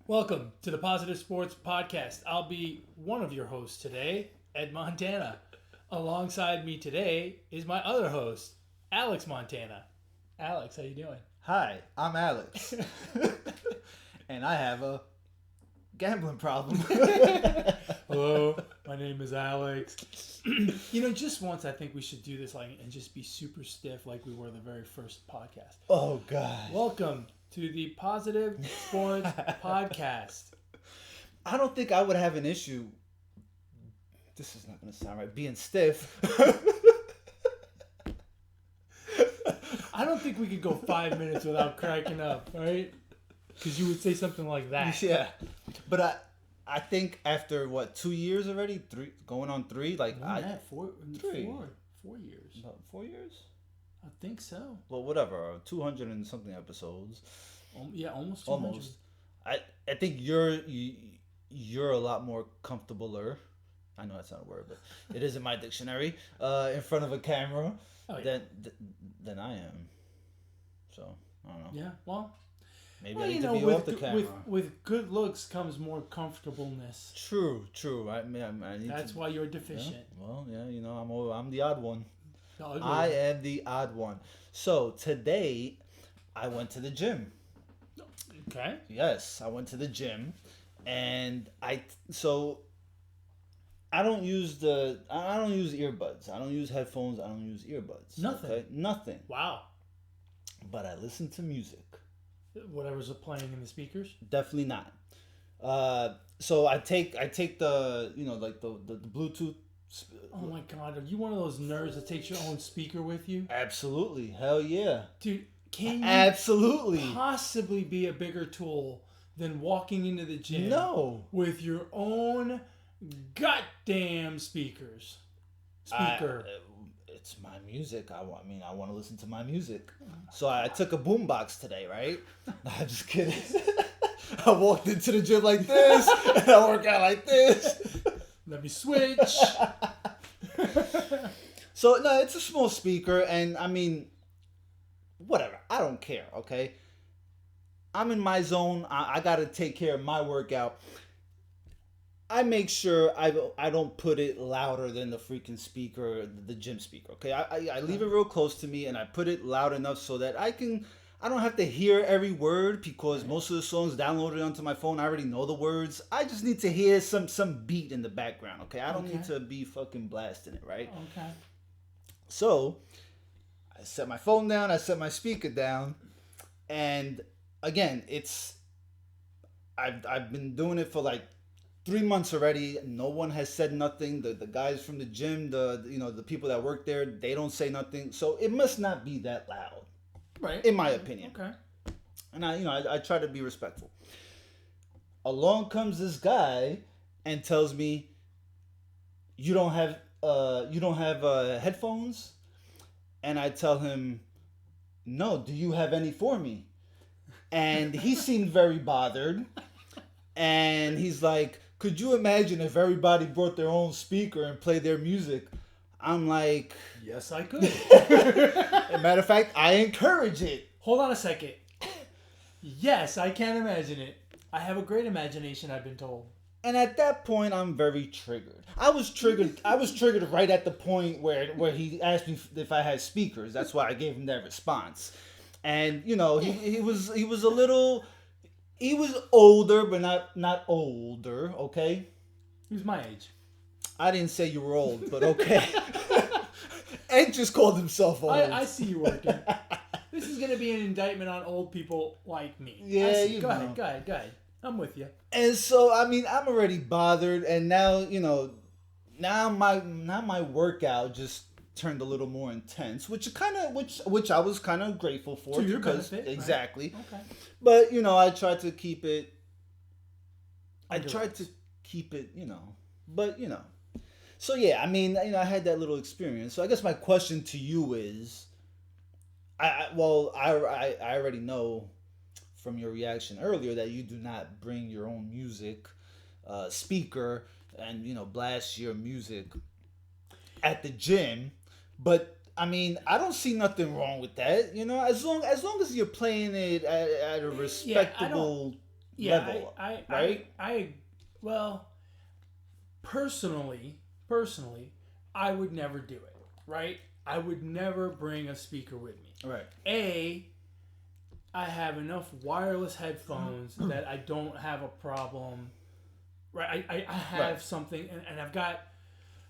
Welcome to the Positive Sports Podcast. I'll be one of your hosts today, Ed Montana. Alongside me today is my other host, Alex Montana. Alex, how you doing? Hi, I'm Alex. And I have a gambling problem. Hello, my name is Alex. Just once I think we should do this and just be super stiff like we were the very first podcast. Oh, God. Welcome to the Positive Sports Podcast. I don't think I would have an issue. This is not going to sound right. Being stiff. I don't think we could go 5 minutes without cracking up, right? Because you would say something like that. Yeah. But I think after, 2 years already? Going on 3? More than that, 4 years. About 4 years? I think so. Well, whatever. 200 and something episodes. Yeah, almost 200. Almost. I think you're a lot more comfortabler. I know that's not a word, but it is in my dictionary. In front of a camera than I am. So I don't know. Yeah, well, maybe I need to be off the camera. With good looks comes more comfortableness. True. I need That's why you're deficient. Yeah, well, yeah, I'm the odd one. No, I am the odd one. So today, I went to the gym. Okay. Yes, I went to the gym, and I don't use earbuds. I don't use headphones. I don't use earbuds. Nothing. Okay? Nothing. Wow. But I listen to music. Whatever's playing in the speakers. Definitely not. So I take the the Bluetooth. Oh my God! Are you one of those nerds that takes your own speaker with you? Absolutely. Hell yeah. Dude, can you absolutely possibly be a bigger tool than walking into the gym? No. With your own goddamn speakker. It's my music. I want to listen to my music. So I took a boombox today, right? I'm just kidding. I walked into the gym like this, and I work out like this. Let me switch. So, no, it's a small speaker, and whatever. I don't care, okay? I'm in my zone. I got to take care of my workout. I make sure I don't put it louder than the freaking speaker, the gym speaker, okay? I leave it real close to me, and I put it loud enough so that I don't have to hear every word, because most of the songs downloaded onto my phone, I already know the words. I just need to hear some beat in the background, okay? I don't need to be fucking blasting it, right? Okay. So, I set my phone down, I set my speaker down, and again, I've been doing it for 3 months already. No one has said nothing. The guys from the gym, the people that work there, they don't say nothing. So it must not be that loud, right? In my opinion. Okay. And I try to be respectful. Along comes this guy and tells me, you don't have headphones? And I tell him, no. Do you have any for me? And he seemed very bothered. And he's like, could you imagine if everybody brought their own speaker and played their music? I'm like, yes, I could. As a matter of fact, I encourage it. Hold on a second. Yes, I can imagine it. I have a great imagination, I've been told. And at that point, I'm very triggered. I was triggered right at the point where he asked me if I had speakers. That's why I gave him that response. And he was a little. He was older, but not older, okay? He was my age. I didn't say you were old, but okay. Ed just called himself old. I see you working. This is going to be an indictment on old people like me. Yeah, Go ahead. I'm with you. And so, I'm already bothered, and now, now my workout just turned a little more intense, which I was kind of grateful for. To your benefit, exactly. Right? Okay. But I tried to keep it. But So yeah, I had that little experience. So I guess my question to you is, I already know from your reaction earlier that you do not bring your own music speaker and blast your music at the gym. But I don't see nothing wrong with that. As long as you're playing it at a respectable level. Right? Well, personally, I would never do it. Right? I would never bring a speaker with me. Right. I have enough wireless headphones that I don't have a problem. Right? I have something, and I've got.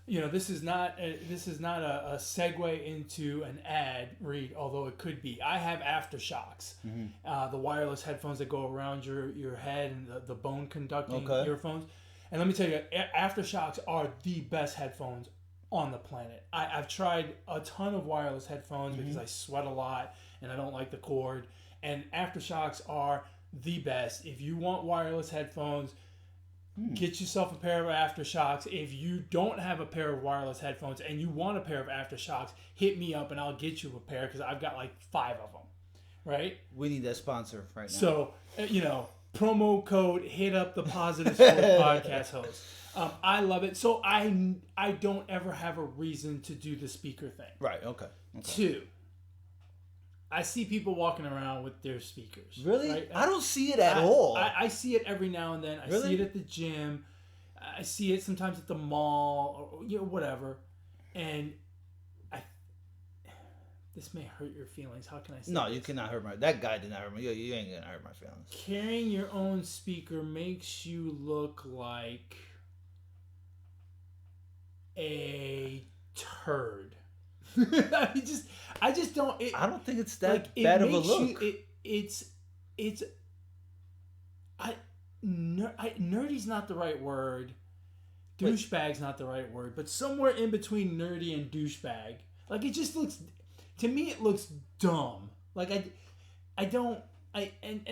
This is not a segue into an ad read, although it could be. I have Aftershockz, the wireless headphones that go around your head and the bone conducting earphones. And let me tell you, Aftershockz are the best headphones on the planet. I've tried a ton of wireless headphones because I sweat a lot and I don't like the cord. And Aftershockz are the best. If you want wireless headphones, get yourself a pair of Aftershockz. If you don't have a pair of wireless headphones and you want a pair of Aftershockz, hit me up and I'll get you a pair because I've got like 5 of them. Right? We need that sponsor right now. So, promo code, hit up the Positive Sports Podcast host. I love it. So I don't ever have a reason to do the speaker thing. Right, okay. 2, I see people walking around with their speakers. Really? Right? I don't see it at all. I see it every now and then. I see it at the gym. I see it sometimes at the mall or whatever. And this may hurt your feelings. How can I say No, this? you cannot hurt my... That guy did not hurt me. You ain't gonna hurt my feelings. Carrying your own speaker makes you look like a turd. I just don't. I don't think it's that bad of a look. Nerdy's not the right word. Douchebag's not the right word. But somewhere in between nerdy and douchebag, like it just looks. To me, it looks dumb. Like and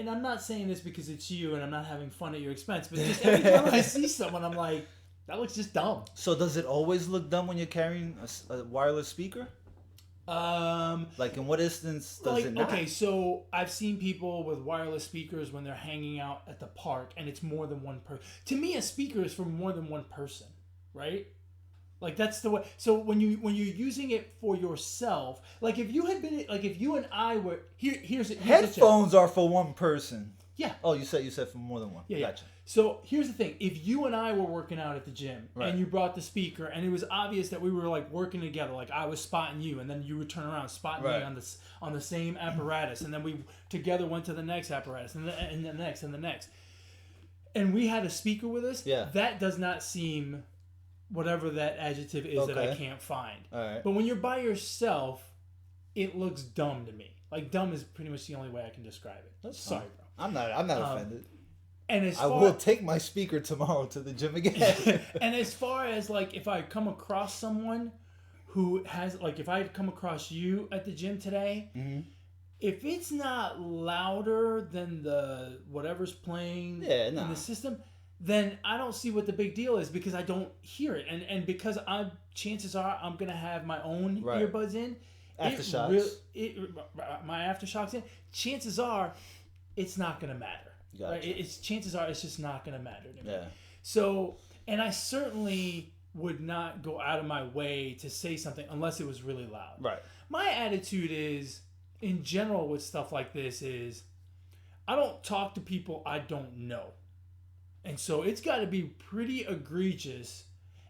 I'm not saying this because it's you and I'm not having fun at your expense. But just every time I see someone, I'm like, that looks just dumb. So does it always look dumb when you're carrying a wireless speaker? Like in what instance does it not? Okay, so I've seen people with wireless speakers when they're hanging out at the park and it's more than one person. To me, a speaker is for more than one person, right? Like that's the way. So when you're using it for yourself, like if you and I were here's headphones are for one person. Yeah. Oh, you said for more than one. Yeah. Gotcha. So here's the thing: if you and I were working out at the gym and you brought the speaker, and it was obvious that we were like working together, like I was spotting you, and then you would turn around spotting me on the same apparatus, and then we together went to the next apparatus, and the next, and the next, and we had a speaker with us. Yeah. That does not seem whatever that adjective is that I can't find. All right. But when you're by yourself, it looks dumb to me. Like dumb is pretty much the only way I can describe it. That's sorry, fine. bro. I'm not offended. And I will take my speaker tomorrow to the gym again. And as far as like if I come across someone who has like if I had come across you at the gym today, if it's not louder than the whatever's playing in the system, then I don't see what the big deal is because I don't hear it, and because chances are I'm gonna have my own earbuds in. Aftershockz. My Aftershockz in. Chances are, it's not gonna matter. Gotcha. Right? Chances are it's just not gonna matter to me. Yeah. So, and I certainly would not go out of my way to say something unless it was really loud. Right. My attitude is, in general, with stuff like this is, I don't talk to people I don't know. And so it's got to be pretty egregious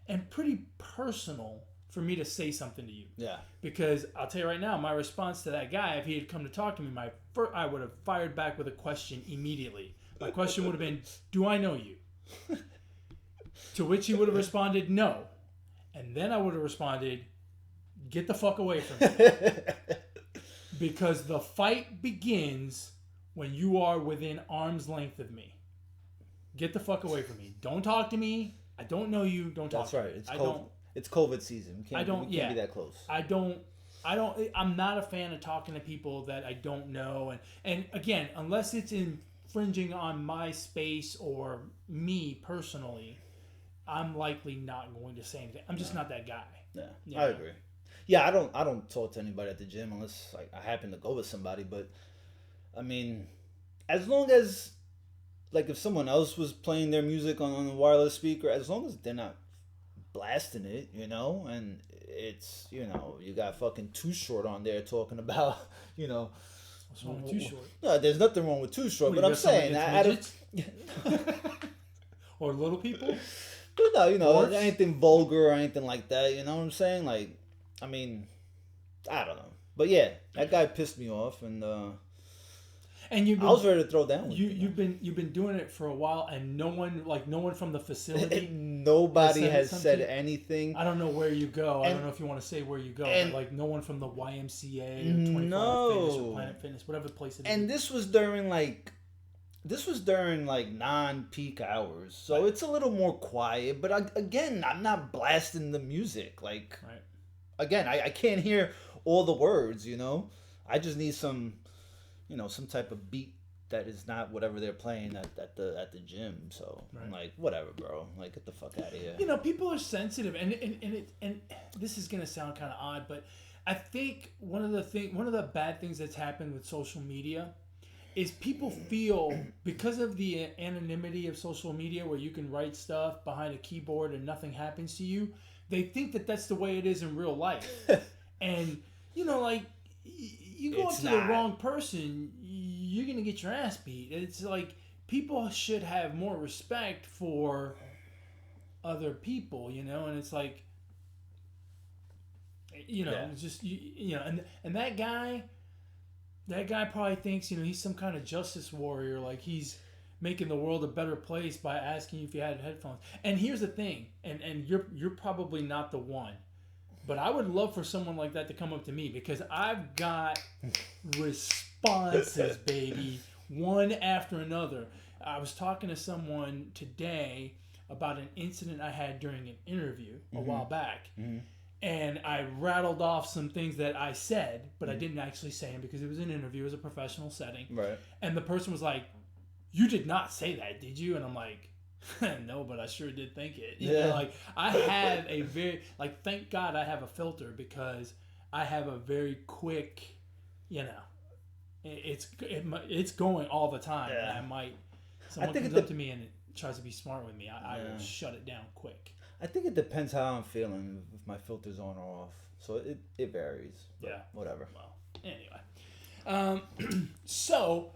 and pretty personal for me to say something to you. Yeah. Because I'll tell you right now, my response to that guy, if he had come to talk to me, I would have fired back with a question immediately. My question would have been, do I know you? To which he would have responded, no. And then I would have responded, get the fuck away from me. Because the fight begins when you are within arm's length of me. Get the fuck away from me. Don't talk to me. I don't know you. Don't talk to me. That's right. It's COVID season. We can't be that close. I'm not a fan of talking to people that I don't know. And again, unless it's infringing on my space or me personally, I'm likely not going to say anything. I'm just not that guy. Yeah, I agree. Yeah, I don't talk to anybody at the gym unless like I happen to go with somebody. But I mean, as long as like if someone else was playing their music on a wireless speaker, as long as they're not blasting it, and it's you got fucking Too Short on there talking about What's wrong with too short? No, there's nothing wrong with too short. What, but I'm saying, or little people. But no, Dwarfs? anything vulgar or anything like that. You know what I'm saying? Like, I mean, I don't know. But yeah, that guy pissed me off, and I was ready to throw down. You've been doing it for a while, and no one from the facility, nobody has said anything. I don't know where you go. I don't know if you want to say where you go, but like no one from the YMCA or 24 Hour Fitness or Planet Fitness, whatever place it is. And this was during non-peak hours, so right. It's a little more quiet. But again, I'm not blasting the music. Like, right. Again, I can't hear all the words. I just need some type of beat that is not whatever they're playing at the gym. So right. I'm like, whatever, bro. Like, get the fuck out of here. People are sensitive, and this is gonna sound kind of odd, but I think one of the bad things that's happened with social media is people feel, because of the anonymity of social media where you can write stuff behind a keyboard and nothing happens to you, they think that that's the way it is in real life. And, like, you go up to the wrong person, you're going to get your ass beat. It's like, people should have more respect for other people, and it's like, it's just, and that guy probably thinks, he's some kind of justice warrior, like he's making the world a better place by asking you if you had headphones. And here's the thing, and you're probably not the one, but I would love for someone like that to come up to me, because I've got responses, baby, one after another. I was talking to someone today about an incident I had during an interview a while back. Mm-hmm. And I rattled off some things that I said, but I didn't actually say them because it was an interview, it was a professional setting. Right. And the person was like, "You did not say that, did you?" And I'm like, "No, but I sure did think it." Like, I have a very, thank God I have a filter, because I have a very quick, it's going all the time. Yeah. And someone comes up to me and tries to be smart with me, I will shut it down quick. I think it depends how I'm feeling, if my filter's on or off. So it varies. Yeah. Whatever. Well, anyway. So,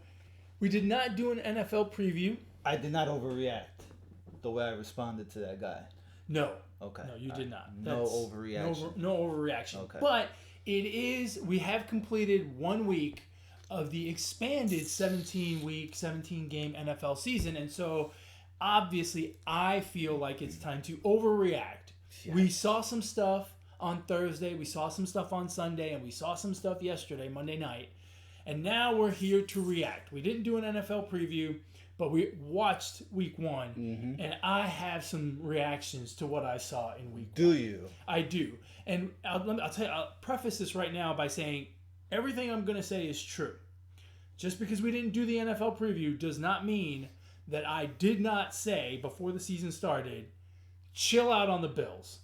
we did not do an NFL preview. I did not overreact the way I responded to that guy. No. Okay. No, you did not. No overreaction. No overreaction. Okay. But we have completed 1 week of the expanded 17-game NFL season. And so, obviously, I feel like it's time to overreact. Yes. We saw some stuff on Thursday, we saw some stuff on Sunday, and we saw some stuff yesterday, Monday night. And now we're here to react. We didn't do an NFL preview, but we watched week 1, and I have some reactions to what I saw in week 1. Do you? I do. And I'll tell you, I'll preface this right now by saying everything I'm going to say is true. Just because we didn't do the NFL preview does not mean that I did not say before the season started, chill out on the Bills.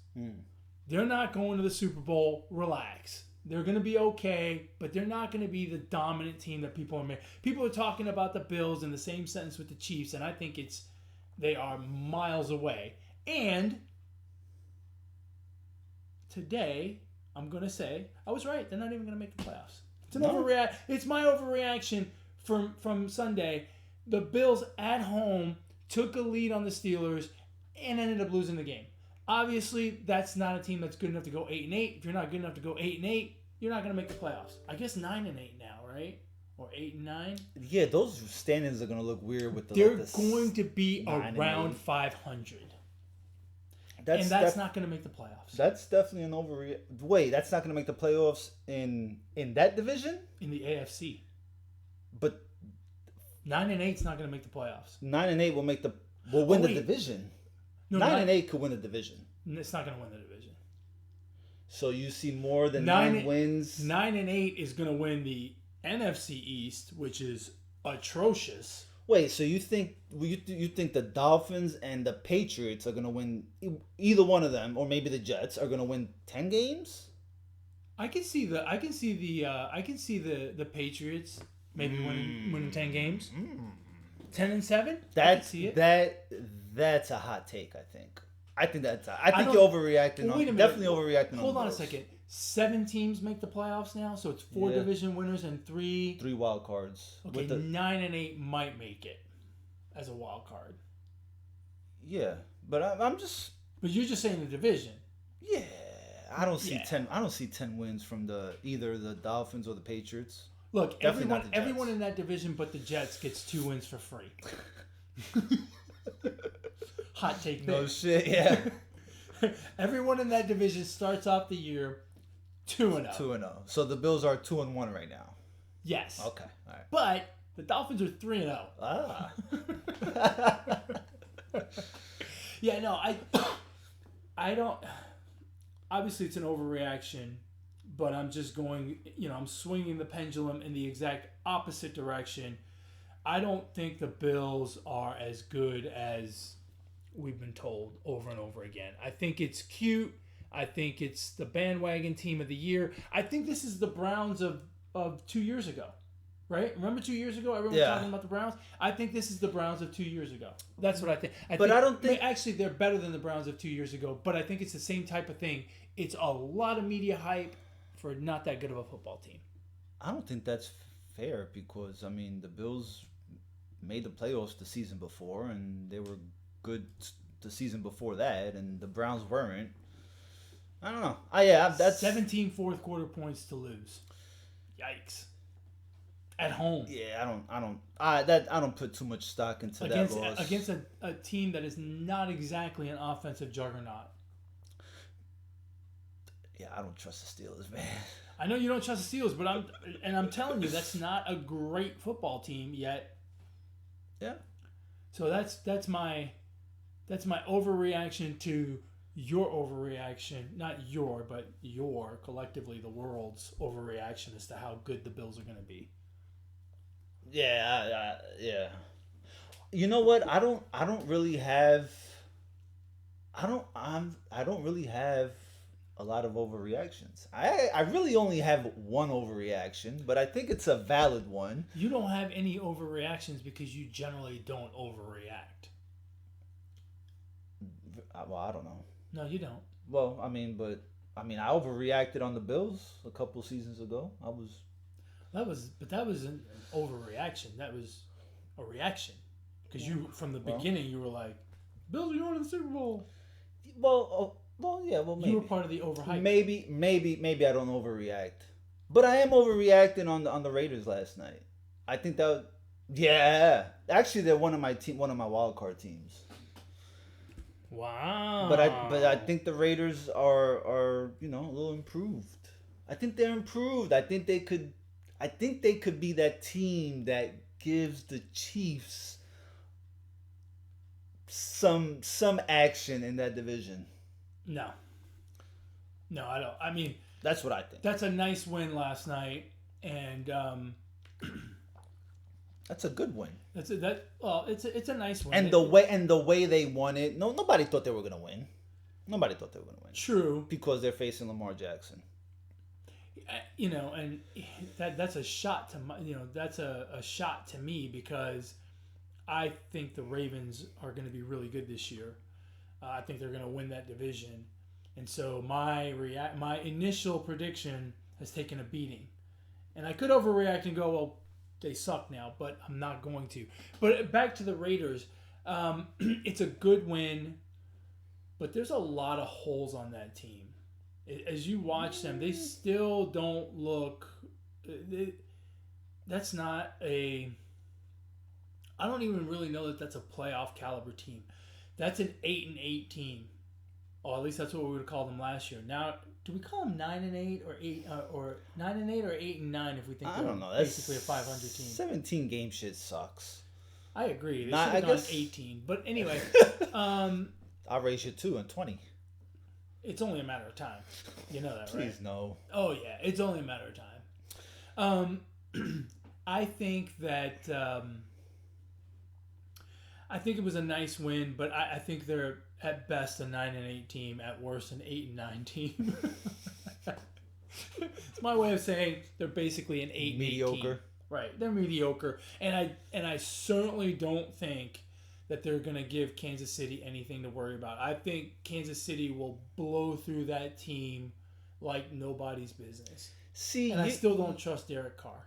They're not going to the Super Bowl. Relax. They're going to be okay, but they're not going to be the dominant team that people are making. People are talking about the Bills in the same sentence with the Chiefs, and I think they are miles away. And today, I'm going to say, I was right. They're not even going to make the playoffs. It's my overreaction from Sunday. The Bills at home took a lead on the Steelers and ended up losing the game. Obviously, that's not a team that's good enough to go 8-8. If you're not good enough to go 8-8, you're not going to make the playoffs. I guess 9-8 now, right? Or 8-9. Yeah, those standings are going to look weird with the. They're going to be around 500. That's not going to make the playoffs. That's definitely an overreaction. Wait, that's not going to make the playoffs in that division? In the AFC. But 9-8 is not going to make the playoffs. 9-8 will win the division. No, 9-8 could win the division. It's not going to win the division. So you see more than 9 wins. 9-8 is going to win the NFC East, which is atrocious. Wait, so you think the Dolphins and the Patriots are going to win? Either one of them, or maybe the Jets are going to win 10 games? I can see the Patriots maybe winning 10 games. 10-7. That's a hot take. I think you're overreacting. Definitely overreacting. Hold on a second. 7 teams make the playoffs now, so it's 4 division winners and 3 wild cards. Okay, 9 and 8 might make it as a wild card. Yeah, but I'm just. But you're just saying the division. Yeah, I don't see 10. I don't see 10 wins from either the Dolphins or the Patriots. Look, everyone in that division but the Jets gets 2 wins for free. Hot take there. No shit, yeah. Everyone in that division starts off the year 2-0. 2-0. So the Bills are 2-1 right now. Yes. Okay. All right. But the Dolphins are 3-0. Ah. Yeah, no, I don't. Obviously, it's an overreaction, but I'm just going. I'm swinging the pendulum in the exact opposite direction. I don't think the Bills are as good as we've been told over and over again. I think it's cute. I think it's the bandwagon team of the year. I think this is the Browns of 2 years ago. Right? Remember 2 years ago everyone was talking about the Browns? I think this is the Browns of 2 years ago. That's what I think. I don't think... Actually, they're better than the Browns of 2 years ago, but I think it's the same type of thing. It's a lot of media hype for not that good of a football team. I don't think that's fair because, the Bills made the playoffs the season before, and they were good the season before that, and the Browns weren't. I don't know. That's 17 fourth quarter points to lose. Yikes. At home. Yeah, I don't put too much stock into that loss. Against a team that is not exactly an offensive juggernaut. Yeah, I don't trust the Steelers, man. I know you don't trust the Steelers, but I'm telling you, that's not a great football team yet. Yeah. So that's my overreaction to your overreaction, not but your collectively the world's overreaction as to how good the Bills are going to be. Yeah, yeah. You know what? I don't really have a lot of overreactions. I really only have one overreaction, but I think it's a valid one. You don't have any overreactions because you generally don't overreact. Well, I don't know. No, you don't. Well, I overreacted on the Bills a couple seasons ago. That was an overreaction. That was a reaction because you, from the beginning, you were like, "Bills are going to the Super Bowl." Well, yeah. Well, maybe you were part of the overhype. Maybe I don't overreact, but I am overreacting on the Raiders last night. I think that, yeah. Actually, they're one of my wild card teams. Wow. But I think the Raiders are a little improved. I think they're improved. I think they could be that team that gives the Chiefs some action in that division. No, I don't. That's what I think. That's a nice win last night, and that's a good win. It's a nice win. And the way they won it, nobody thought they were gonna win. Nobody thought they were gonna win. True, because they're facing Lamar Jackson. And that's a shot to that's a shot to me because I think the Ravens are going to be really good this year. I think they're going to win that division, and so my initial prediction has taken a beating, and I could overreact and go, well, they suck now, but I'm not going to. But back to the Raiders, it's a good win, but there's a lot of holes on that team. As you watch them, they still don't look. That's not a. I don't even really know that that's a playoff caliber team. That's an 8-8 team, or at least that's what we would call them last year. Now, do we call them 9-8 or 8 or 9-8 or 8-9 if we think they're basically a 500 team? 17 game shit sucks. I agree. They should have gone 18, but anyway, I'll raise you 2 and 20. It's only a matter of time. You know that, right? Please no. Oh yeah, it's only a matter of time. I think that I think it was a nice win, but I think they're at best a 9-8 team, at worst an 8-9 team. It's my way of saying they're basically an 8-8 mediocre team. Right, they're mediocre, and I certainly don't think that they're going to give Kansas City anything to worry about. I think Kansas City will blow through that team like nobody's business. See, and I still don't trust Derek Carr.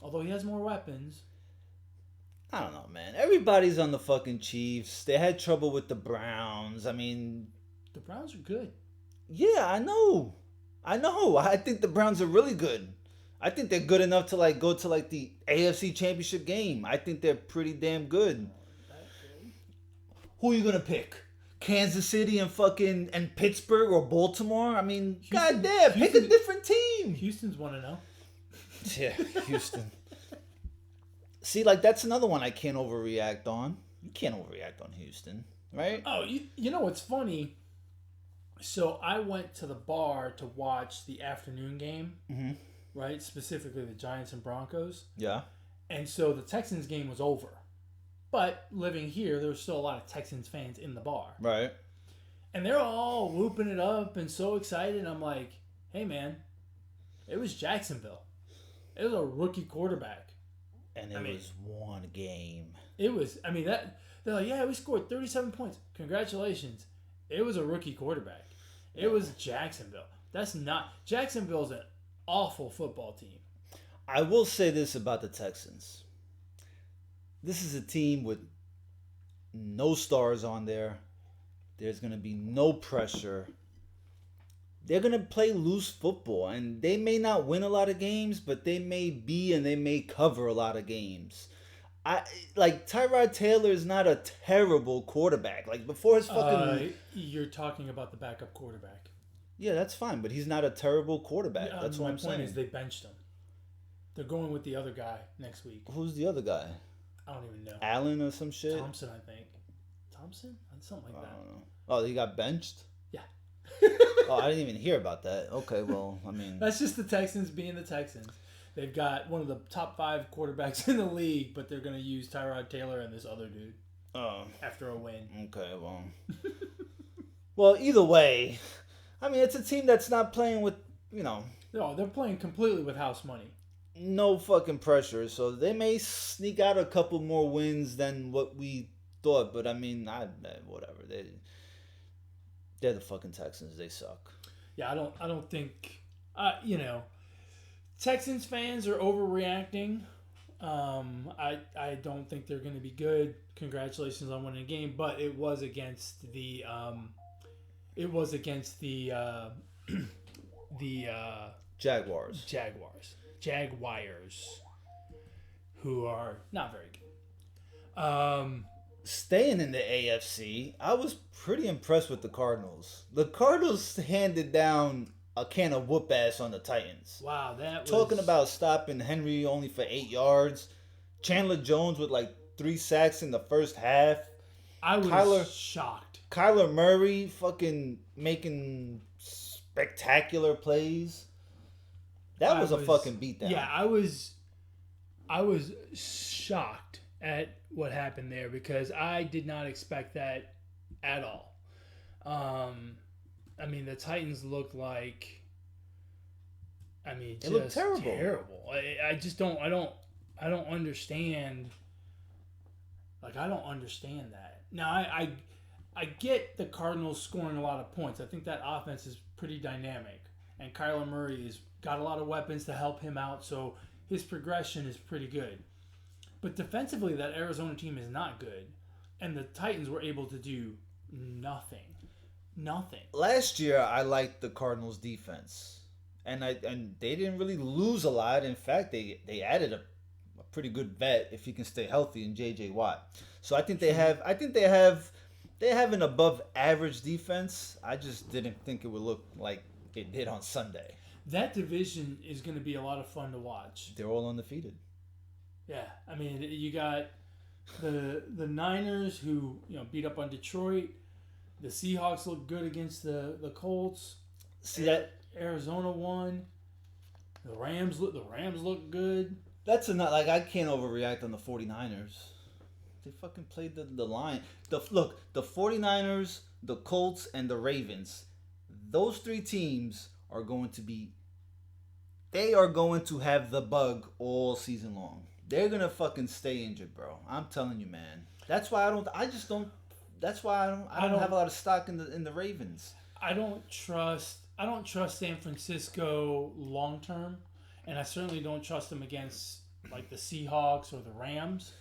Although he has more weapons. I don't know, man. Everybody's on the fucking Chiefs. They had trouble with the Browns. I mean... The Browns are good. Yeah, I know. I think the Browns are really good. I think they're good enough to like go to like the AFC Championship game. I think they're pretty damn good. Who are you gonna pick? Kansas City and Pittsburgh or Baltimore? I mean, goddamn, pick a different team. Houston's 1-0. Yeah, Houston. See, like that's another one I can't overreact on. You can't overreact on Houston, right? Oh, you know what's funny? So I went to the bar to watch the afternoon game, right? Specifically the Giants and Broncos. Yeah. And so the Texans game was over. But living here, there was still a lot of Texans fans in the bar. Right. And they're all whooping it up and so excited. And I'm like, hey, man, it was Jacksonville. It was a rookie quarterback. And it was one game. It was, they're like, yeah, we scored 37 points. Congratulations. It was a rookie quarterback. It was Jacksonville. Jacksonville's an awful football team. I will say this about the Texans. This is a team with no stars on there. There's going to be no pressure. They're going to play loose football, and they may not win a lot of games, but they may cover a lot of games. Tyrod Taylor is not a terrible quarterback. Like before his fucking... You're talking about the backup quarterback. Yeah, that's fine, but he's not a terrible quarterback. That's what I'm saying. My point is they benched him. They're going with the other guy next week. Who's the other guy? I don't even know. Allen or some shit? Thompson, I think. Thompson? Something like that. I don't know. Oh, he got benched? Yeah. Oh, I didn't even hear about that. Okay, well, I mean... That's just the Texans being the Texans. They've got one of the top 5 quarterbacks in the league, but they're going to use Tyrod Taylor and this other dude. Oh. After a win. Okay, well... Well, either way, I mean, it's a team that's not playing with, No, they're playing completely with house money. No fucking pressure, so they may sneak out a couple more wins than what we thought, but I mean, whatever. They're the fucking Texans. They suck. Yeah, I don't think, Texans fans are overreacting. I don't think they're going to be good. Congratulations on winning a game, but it was against the Jaguars, who are not very good. Staying in the AFC, I was pretty impressed with the Cardinals. The Cardinals handed down a can of whoop ass on the Titans. Wow, that was... Talking about stopping Henry only for 8 yards. Chandler Jones with like 3 sacks in the first half. I was shocked. Kyler Murray fucking making spectacular plays. That was a fucking beatdown. Yeah, I was shocked at what happened there because I did not expect that at all. The Titans looked like... it looked terrible. I just don't... I don't understand... I don't understand that. Now, I get the Cardinals scoring a lot of points. I think that offense is pretty dynamic. And Kyler Murray has got a lot of weapons to help him out, so his progression is pretty good. But defensively, that Arizona team is not good. And the Titans were able to do nothing. Nothing. Last year, I liked the Cardinals' defense. And they didn't really lose a lot. In fact, they added a pretty good vet if he can stay healthy in J.J. Watt. So I think they have an above average defense. I just didn't think it would look like it did on Sunday. That division is going to be a lot of fun to watch. They're all undefeated. Yeah, you got the Niners who beat up on Detroit. The Seahawks look good against the Colts. See that Arizona won. The Rams look good. That's I can't overreact on the 49ers. They fucking played the line. The 49ers, the Colts, and the Ravens. Those 3 teams are going to have the bug all season long. They're going to fucking stay injured, bro. I'm telling you, man. That's why I don't have a lot of stock in the Ravens. I don't trust San Francisco long term, and I certainly don't trust them against like the Seahawks or the Rams.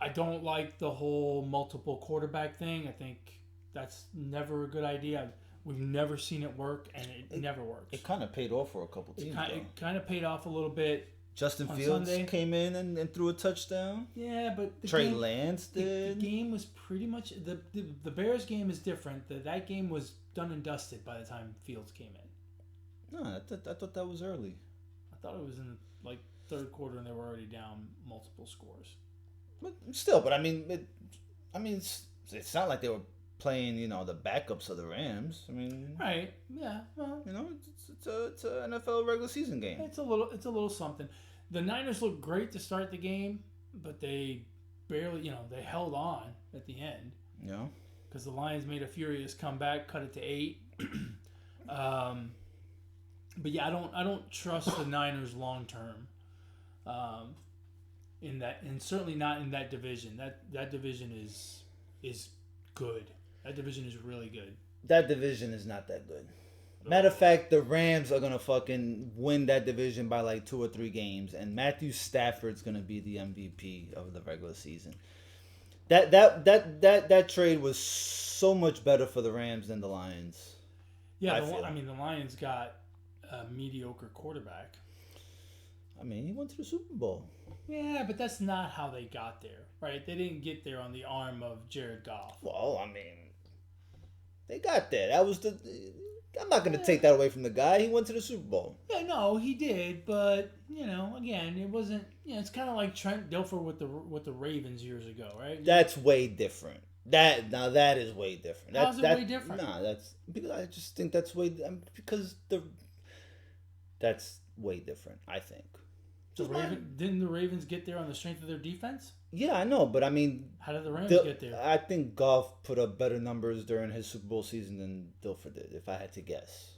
I don't like the whole multiple quarterback thing. I think that's never a good idea. We've never seen it work, and it never works. It kind of paid off for a couple teams. It kind of paid off a little bit. Justin Fields came in and threw a touchdown. Yeah, but Trey Lance did. The game was pretty much the Bears game is different. That game was done and dusted by the time Fields came in. No, I thought that was early. I thought it was in like third quarter, and they were already down multiple scores. But still, it's not like they were playing, the backups of the Rams. I mean, right? Yeah. Well, it's a NFL regular season game. It's a little something. The Niners looked great to start the game, but they barely, they held on at the end. Yeah. Because the Lions made a furious comeback, cut it to 8. But yeah, I don't trust the Niners long term. In that, and certainly not in that division. That division is good. That division is really good. That division is not that good. Matter of fact, the Rams are gonna fucking win that division by like 2 or 3 games, and Matthew Stafford's gonna be the MVP of the regular season. That trade was so much better for the Rams than the Lions. Yeah, the Lions got a mediocre quarterback. I mean, he went to the Super Bowl. Yeah, but that's not how they got there, right? They didn't get there on the arm of Jared Goff. Well, I mean, they got there. That was I'm not going to take that away from the guy. He went to the Super Bowl. Yeah, no, he did, but again, it wasn't. It's kind of like Trent Dilfer with the Ravens years ago, right? That's way different. That is way different. How's it way different? Nah, that's because I just think that's that's way different. I think. Didn't the Ravens get there on the strength of their defense? Yeah, I know, but I mean, how did the Rams get there? I think Goff put up better numbers during his Super Bowl season than Dilfer did, if I had to guess.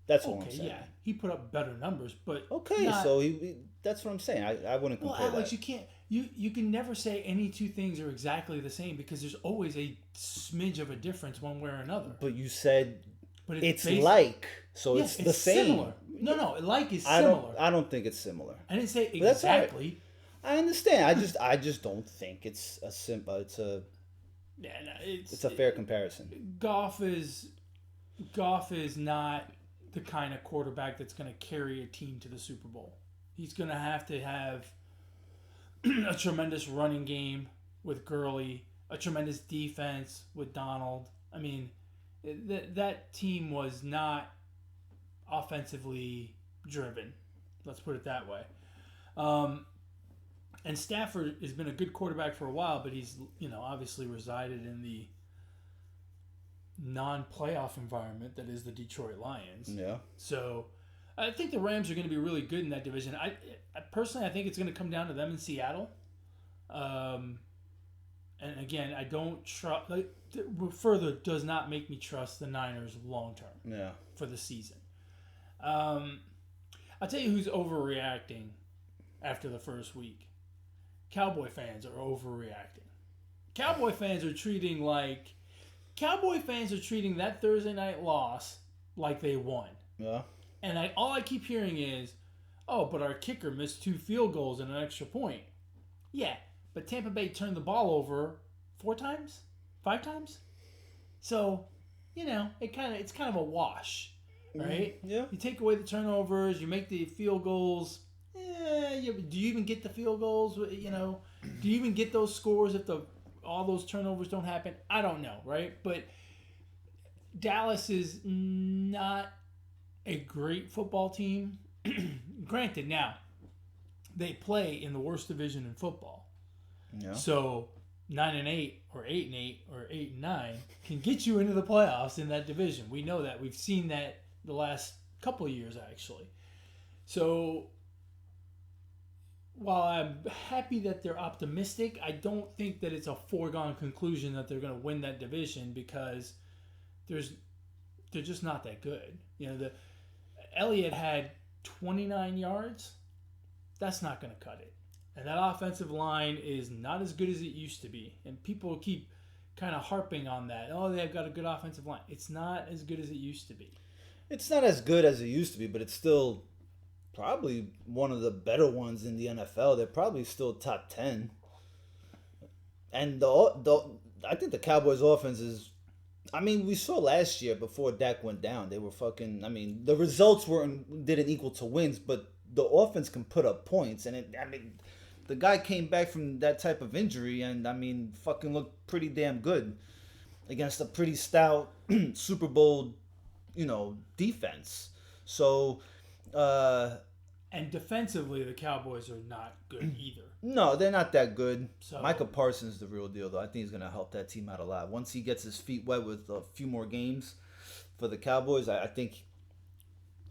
That's what I'm saying. Yeah, he put up better numbers, but so that's what I'm saying. I wouldn't compare that. Alex, you can't. You can never say any two things are exactly the same because there's always a smidge of a difference one way or another. But you said it's the same. Similar. No, like is similar. I don't think it's similar. I didn't say exactly. I understand. I just don't think it's a it's a fair comparison. Goff is not the kind of quarterback that's going to carry a team to the Super Bowl. He's going to have a tremendous running game with Gurley, a tremendous defense with Donald. I mean, that team was not offensively driven. Let's put it that way. And Stafford has been a good quarterback for a while, but he's obviously resided in the non-playoff environment that is the Detroit Lions. Yeah. So I think the Rams are going to be really good in that division. I personally think it's going to come down to them in Seattle. And again, I don't trust. Further does not make me trust the Niners long term. Yeah. For the season. I'll tell you who's overreacting after the first week. Cowboy fans are overreacting. Cowboy fans are treating that Thursday night loss like they won. Yeah. And all I keep hearing is, oh, but our kicker missed 2 field goals and an extra point. Yeah, but Tampa Bay turned the ball over 4 times? 5 times? So, it's kind of a wash, right? Yeah. You take away the turnovers, you make the field goals. Do you even get the field goals? Do you even get those scores if all those turnovers don't happen? I don't know, right? But Dallas is not a great football team. Granted, now they play in the worst division in football. Yeah. So 9-8 or 8-8 or 8-9 can get you into the playoffs in that division. We know that. We've seen that the last couple of years actually. So while I'm happy that they're optimistic, I don't think that it's a foregone conclusion that they're going to win that division because they're just not that good. Elliott had 29 yards. That's not going to cut it. And that offensive line is not as good as it used to be. And people keep kind of harping on that. Oh, they've got a good offensive line. It's not as good as it used to be. It's not as good as it used to be, but it's still probably one of the better ones in the NFL. They're probably still top 10. And I think the Cowboys' offense is. I mean, we saw last year before Dak went down, they were fucking. I mean, the results didn't equal to wins, but the offense can put up points, and the guy came back from that type of injury, and I mean, fucking looked pretty damn good against a pretty stout Super Bowl, defense. So. And defensively, the Cowboys are not good either. No, they're not that good. So, Micah Parsons is the real deal, though. I think he's going to help that team out a lot. Once he gets his feet wet with a few more games for the Cowboys, I think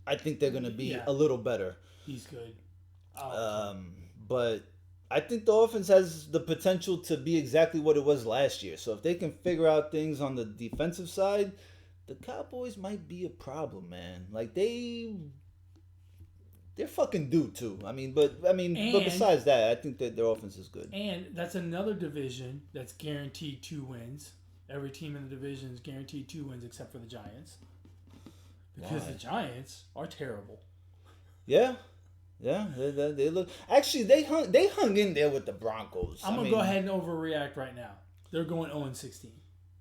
they're going to be a little better. He's good. But I think the offense has the potential to be exactly what it was last year. So if they can figure out things on the defensive side, the Cowboys might be a problem, man. Like they're fucking due too. But besides that, I think that their offense is good. And that's another division that's guaranteed 2 wins. Every team in the division is guaranteed 2 wins except for the Giants. Because the Giants are terrible. Yeah. Yeah, they look. Actually, they hung in there with the Broncos. I'm gonna go ahead and overreact right now. They're going 0-16,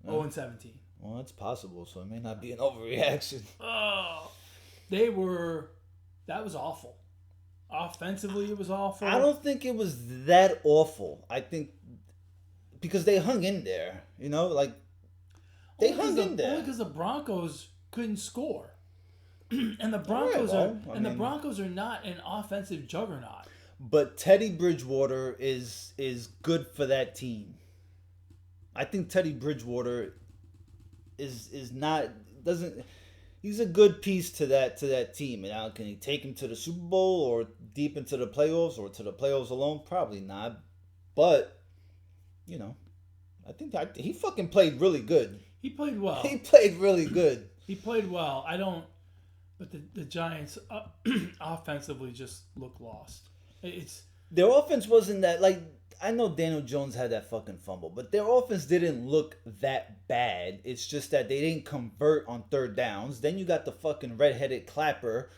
0-17. Well, it's possible, so it may not be an overreaction. Oh, that was awful. Offensively, it was awful. I don't think it was that awful. I think because they hung in there, they hung in there. Only because the Broncos couldn't score, and the Broncos the Broncos are not an offensive juggernaut. But Teddy Bridgewater is good for that team. I think Teddy Bridgewater he's a good piece to that team. And now, can he take him to the Super Bowl or deep into the playoffs or to the playoffs alone? Probably not. But, I think he fucking played really good. He played well. He played really good. He played well. But the Giants offensively just look lost. Their offense wasn't that, I know Daniel Jones had that fucking fumble, but their offense didn't look that bad. It's just that they didn't convert on third downs. Then you got the fucking redheaded Clapper.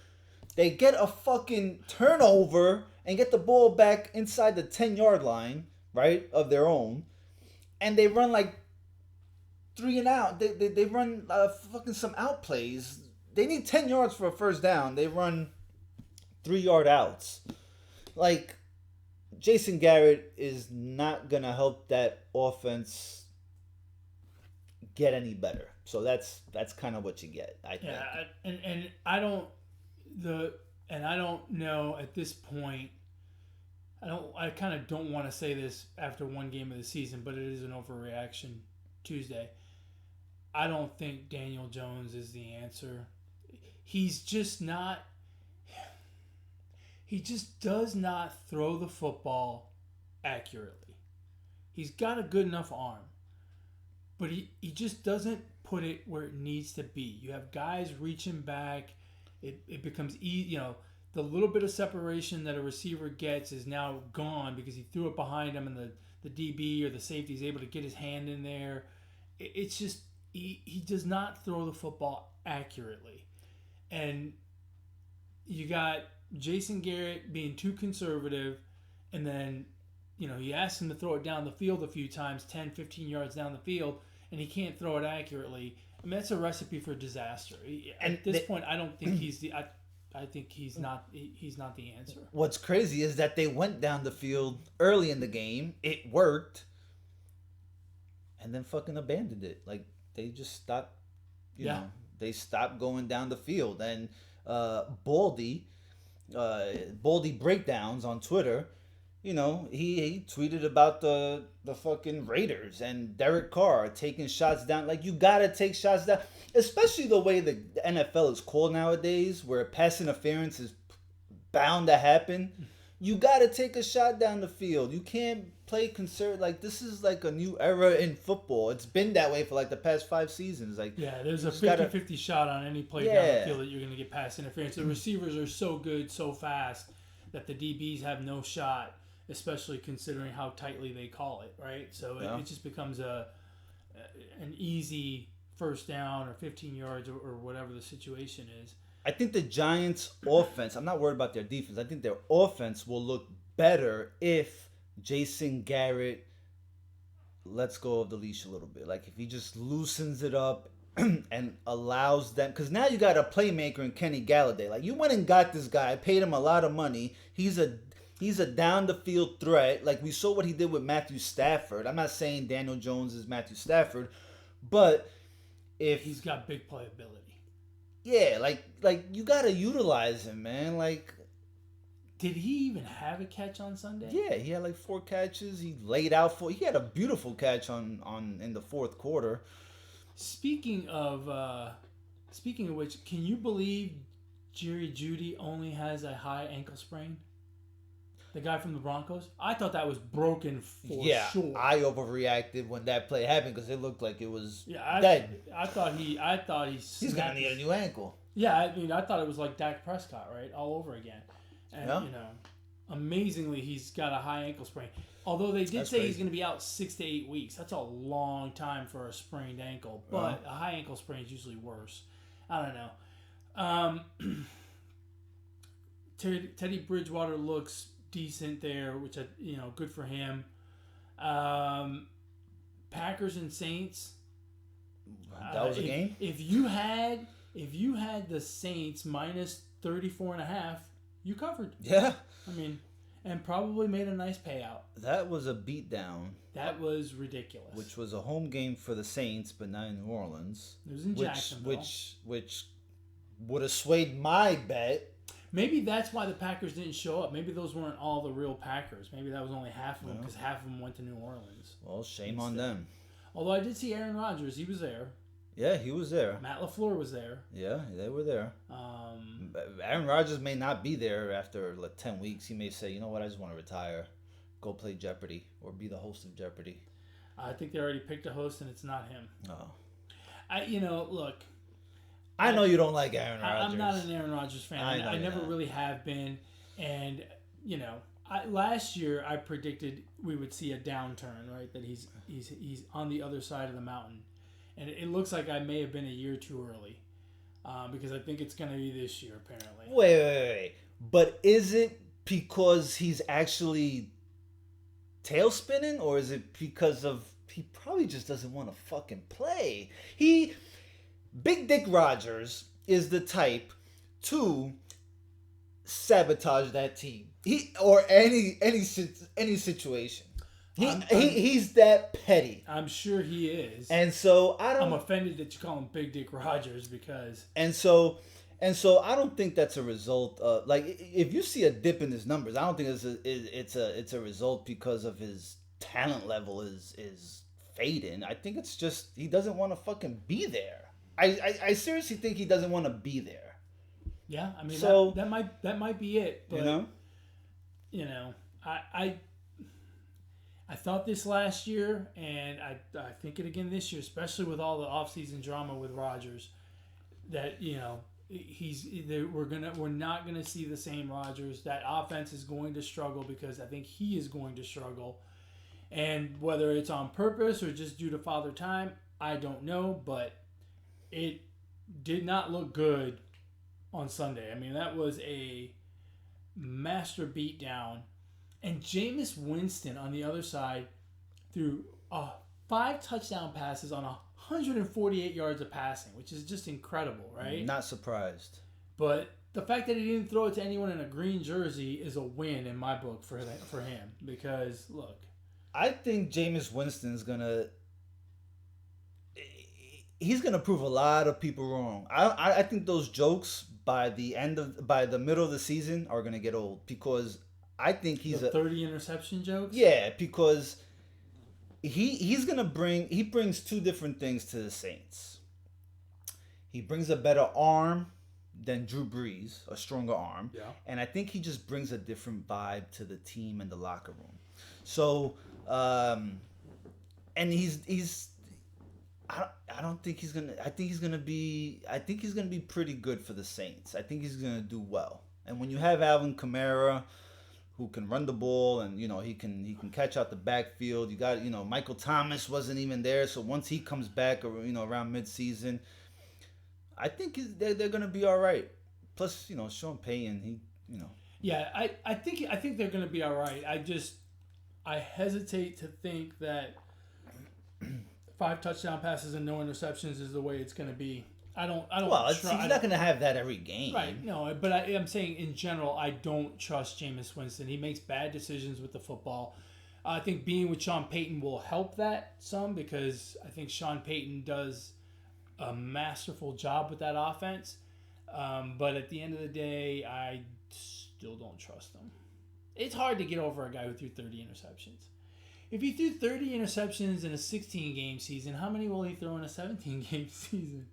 They get a fucking turnover and get the ball back inside the 10-yard line, right, of their own. And they run 3 and out. They run fucking some out plays. They need 10 yards for a first down. They run 3-yard outs. Jason Garrett is not going to help that offense get any better. So that's kind of what you get, I think. Yeah, I don't know at this point. I kind of don't want to say this after one game of the season, but it is an overreaction Tuesday. I don't think Daniel Jones is the answer. He's just not. He just does not throw the football accurately. He's got a good enough arm, but he just doesn't put it where it needs to be. You have guys reaching back. It becomes easy. The little bit of separation that a receiver gets is now gone because he threw it behind him, and the DB or the safety is able to get his hand in there. It's just he does not throw the football accurately, and you got Jason Garrett being too conservative, and then, he asked him to throw it down the field a few times, 10, 15 yards down the field, and he can't throw it accurately. I mean, that's a recipe for disaster. At this point, I don't think he's the. I think he's not the answer. What's crazy is that they went down the field early in the game. It worked, and then fucking abandoned it. They just stopped. They stopped going down the field, and Baldy Breakdowns on Twitter, he tweeted about the fucking Raiders and Derek Carr taking shots down. You gotta take shots down, especially the way the NFL is called nowadays, where pass interference is bound to happen. You gotta take a shot down the field. You can't play conservative. This is a new era in football. It's been that way for the past 5 seasons. There's a 50-50 shot on any play down the field that you're going to get pass interference. The receivers are so good, so fast, that the DBs have no shot, especially considering how tightly they call it, right? So it just becomes an easy first down or 15 yards or whatever the situation is. I think the Giants' offense, I'm not worried about their defense. I think their offense will look better if Jason Garrett lets go of the leash a little bit. Like if he just loosens it up and allows them, because now you got a playmaker in Kenny Galladay. Like you went and got this guy, paid him a lot of money. He's a down the field threat. Like we saw what he did with Matthew Stafford. I'm not saying Daniel Jones is Matthew Stafford, but if he's got big playability. Yeah, like you gotta utilize him, man. Like, did he even have a catch on Sunday? Yeah, he had like 4 catches. He laid out he had a beautiful catch on in the fourth quarter. Speaking of which, can you believe Jerry Jeudy only has a high ankle sprain? The guy from the Broncos? I thought that was broken for sure. I overreacted when that play happened because it looked like it was dead. I thought he's gonna need a new ankle. Yeah, I mean, I thought it was like Dak Prescott, right, all over again. And amazingly, he's got a high ankle sprain. Although they did say he's going to be out 6 to 8 weeks. That's a long time for a sprained ankle. But a high ankle sprain is usually worse. I don't know. Teddy Bridgewater looks decent there, which good for him. Packers and Saints. That was a game. If you had the Saints minus 34.5, you covered. Yeah. I mean, and probably made a nice payout. That was a beatdown. That was ridiculous. Which was a home game for the Saints, but not in New Orleans. It was in Jacksonville. Which would have swayed my bet. Maybe that's why the Packers didn't show up. Maybe those weren't all the real Packers. Maybe that was only half of them because half of them went to New Orleans. Well, shame on them. Although I did see Aaron Rodgers. He was there. Yeah, he was there. Matt LaFleur was there. Yeah, they were there. Aaron Rodgers may not be there after like 10 weeks. He may say, you know what, I just want to retire. Go play Jeopardy or be the host of Jeopardy. I think they already picked a host and it's not him. Oh. Look. I know you don't like Aaron Rodgers. I'm not an Aaron Rodgers fan. I never really have been. And, last year I predicted we would see a downturn, right? That he's on the other side of the mountain. And it looks like I may have been a year too early. Because I think it's going to be this year, apparently. Wait. But is it because he's actually tail spinning? Or is it because he probably just doesn't want to fucking play? Big Dick Rodgers is the type to sabotage that team. Or any situation. He's that petty. I'm sure he is. And so I'm offended that you call him Big Dick Rodgers because. And so I don't think that's a result of if you see a dip in his numbers, I don't think it's a result because of his talent level is fading. I think it's just he doesn't want to fucking be there. I seriously think he doesn't want to be there. Yeah, I mean so, that might be it. But, I thought this last year, and I think it again this year, especially with all the offseason drama with Rodgers, that we're not gonna see the same Rodgers. That offense is going to struggle because I think he is going to struggle, and whether it's on purpose or just due to father time, I don't know, but it did not look good on Sunday. I mean, that was a master beatdown. And Jameis Winston on the other side threw 5 touchdown passes on 148 yards of passing, which is just incredible, right? Not surprised. But the fact that he didn't throw it to anyone in a green jersey is a win in my book for him. Because, look. I think Jameis Winston's he's gonna prove a lot of people wrong. I think those jokes by the middle of the season are gonna get old because I think he's the 30 interception jokes. Yeah, because he brings 2 different things to the Saints. He brings a better arm than Drew Brees, a stronger arm, and I think he just brings a different vibe to the team and the locker room. So, and he's. I don't think he's gonna. I think he's gonna be pretty good for the Saints. I think he's gonna do well. And when you have Alvin Kamara, who can run the ball, and he can catch out the backfield. You got Michael Thomas wasn't even there, so once he comes back, around midseason, I think they're gonna be all right. Plus, Sean Payton, Yeah, I think they're gonna be all right. I hesitate to think that 5 touchdown passes and no interceptions is the way it's gonna be. I don't. Well, he's not going to have that every game. Right. No, but I'm saying in general, I don't trust Jameis Winston. He makes bad decisions with the football. I think being with Sean Payton will help that some because I think Sean Payton does a masterful job with that offense. But at the end of the day, I still don't trust him. It's hard to get over a guy who threw 30 interceptions. If he threw 30 interceptions in a 16-game season, how many will he throw in a 17-game season?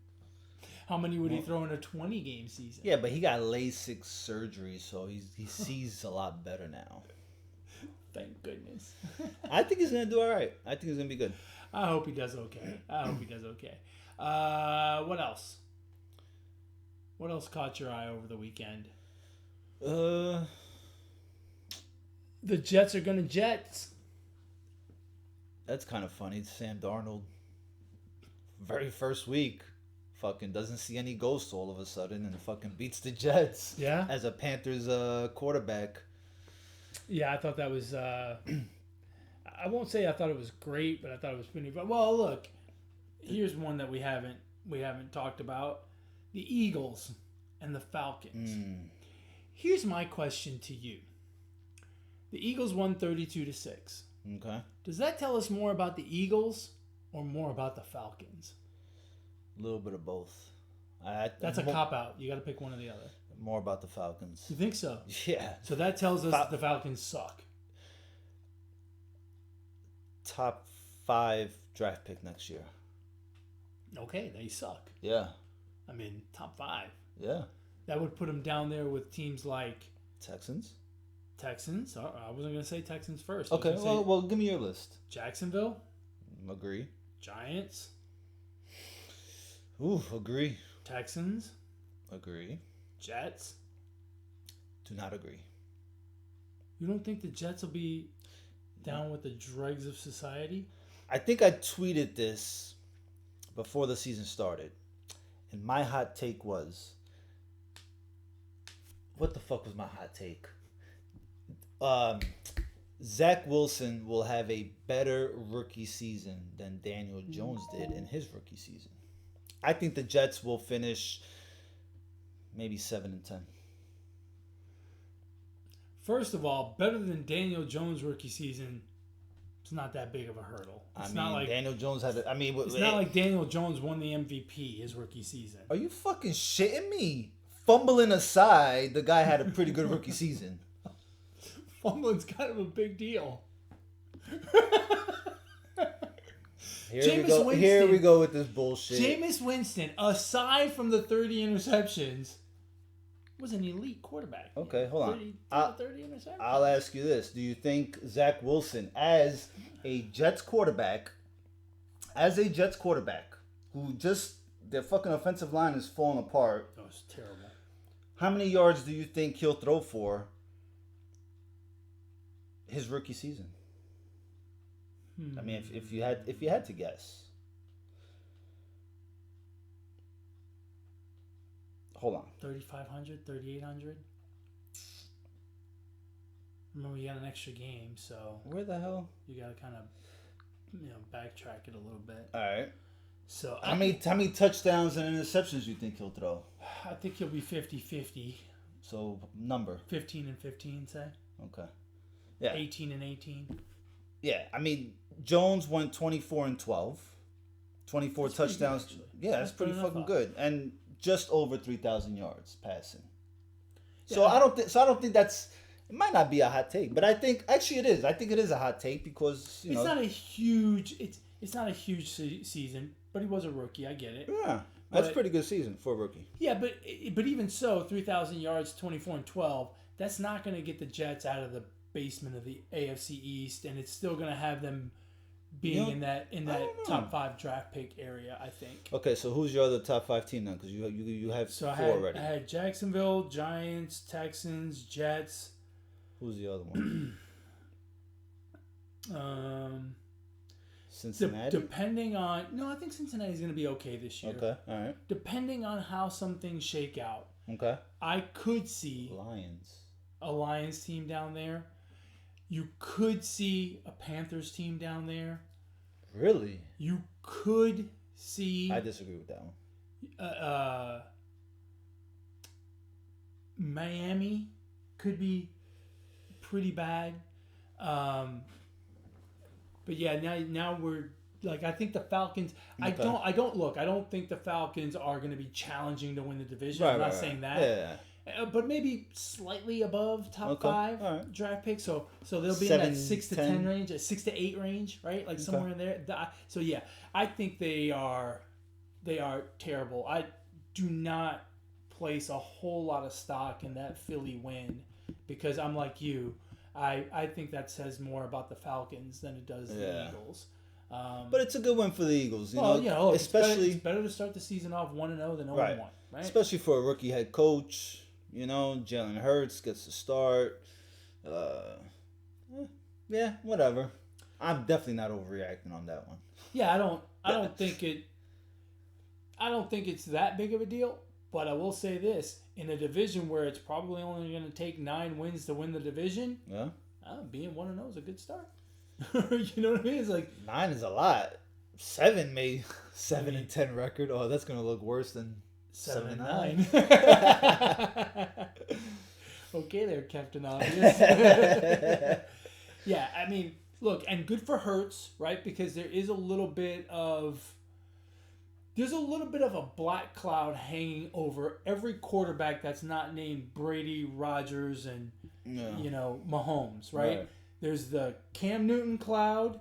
How many would he throw in a 20-game season? Yeah, but he got LASIK surgery, so he sees a lot better now. Thank goodness. I think he's going to do all right. I think he's going to be good. I hope he does okay. What else? What else caught your eye over the weekend? The Jets are going to Jets. That's kind of funny. Sam Darnold, very first week, fucking doesn't see any ghosts all of a sudden and fucking beats the Jets. Yeah. As a Panthers quarterback. Yeah, I thought that was. I won't say I thought it was great, but I thought it was pretty. Well, look, here's one that we haven't talked about: the Eagles and the Falcons. Here's my question to you: the Eagles won 32-6. Okay. Does that tell us more about the Eagles or more about the Falcons? A little bit of both. That's a cop-out. You got to pick one or the other. More about the Falcons. You think so? Yeah. So that tells us that the Falcons suck. Top 5 draft pick next year. Okay, they suck. Yeah. I mean, top 5. Yeah. That would put them down there with teams like... Texans? I wasn't going to say Texans first. Okay, well, give me your list. Jacksonville? Agree. Giants? Ooh, agree. Texans? Agree. Jets? Do not agree. You don't think the Jets will be down with the dregs of society? I think I tweeted this before the season started. And my hot take was... What the fuck was my hot take? Zach Wilson will have a better rookie season than Daniel Jones did in his rookie season. I think the Jets will finish maybe 7-10. First of all, better than Daniel Jones' rookie season. It's not that big of a hurdle. It's not like Daniel Jones had. It's not like Daniel Jones won the MVP his rookie season. Are you fucking shitting me? Fumbling aside, the guy had a pretty good rookie season. Fumbling's kind of a big deal. Here we go with this bullshit. Jameis Winston, aside from the 30 interceptions, was an elite quarterback. Okay, hold on. 30 interceptions. I'll ask you this. Do you think Zach Wilson, as a Jets quarterback, who just, their fucking offensive line is falling apart. That was terrible. How many yards do you think he'll throw for his rookie season? I mean, if you had to guess. Hold on. 3,500, 3,800. Remember, you got an extra game, so Where the hell? you got to kind of, backtrack it a little bit. All right. So How many touchdowns and interceptions do you think he'll throw? I think he'll be 50-50. So number. 15 and 15, say. Okay. Yeah. 18 and 18. Yeah, I mean, Jones went 24 and 12. 24 That's pretty touchdowns. good, Yeah, that's pretty good fucking enough. good. And just over 3,000 yards passing. Yeah. So I don't think that's, it might not be a hot take, but I think actually it is. I think it is a hot take because, It's not a huge season, but he was a rookie. I get it. Yeah. That's But- a pretty good season for a rookie. Yeah, but even so, 3,000 yards, 24 and 12. That's not going to get the Jets out of the basement of the AFC East, and it's still going to have them being in that don't know. top 5 draft pick area. I think. Okay, so who's your other top 5 team then? Because you have So 4 already. I had Jacksonville, Giants, Texans, Jets. Who's the other one? Cincinnati? Depending on... No, I think Cincinnati's going to be okay this year. Okay, all right. Depending on how some things shake out. Okay. I could see... a Lions team down there. You could see a Panthers team down there. Really? You could see... I disagree with that one. Miami could be pretty bad. But yeah, now we're like, I think the Falcons. Okay. I don't think the Falcons are going to be challenging to win the division. I'm not saying that. Yeah. But maybe slightly above top 5 draft picks. So they'll be 7, in that 6 to 10 range, 6 to 8 range, right? Like somewhere in there. So yeah, I think they are terrible. I do not place a whole lot of stock in that Philly win because I'm like you. I think that says more about the Falcons than it does the Eagles. But it's a good win for the Eagles, especially it's better to start the season off 1-0 than 0-1, right? Especially for a rookie head coach. Jalen Hurts gets the start. Yeah, whatever. I'm definitely not overreacting on that one. Yeah, I don't think it's that big of a deal. But I will say this: in a division where it's probably only going to take 9 wins to win the division, being 1-0 is a good start. You know what I mean? It's like 9 is a lot. 7 maybe 7-10 record. Oh, that's going to look worse than 7-9. Okay, there, Captain Obvious. Yeah, I mean, look, and good for Hurts, right? Because there is a little bit of a black cloud hanging over every quarterback that's not named Brady, Rodgers, and Mahomes, right? There's the Cam Newton cloud,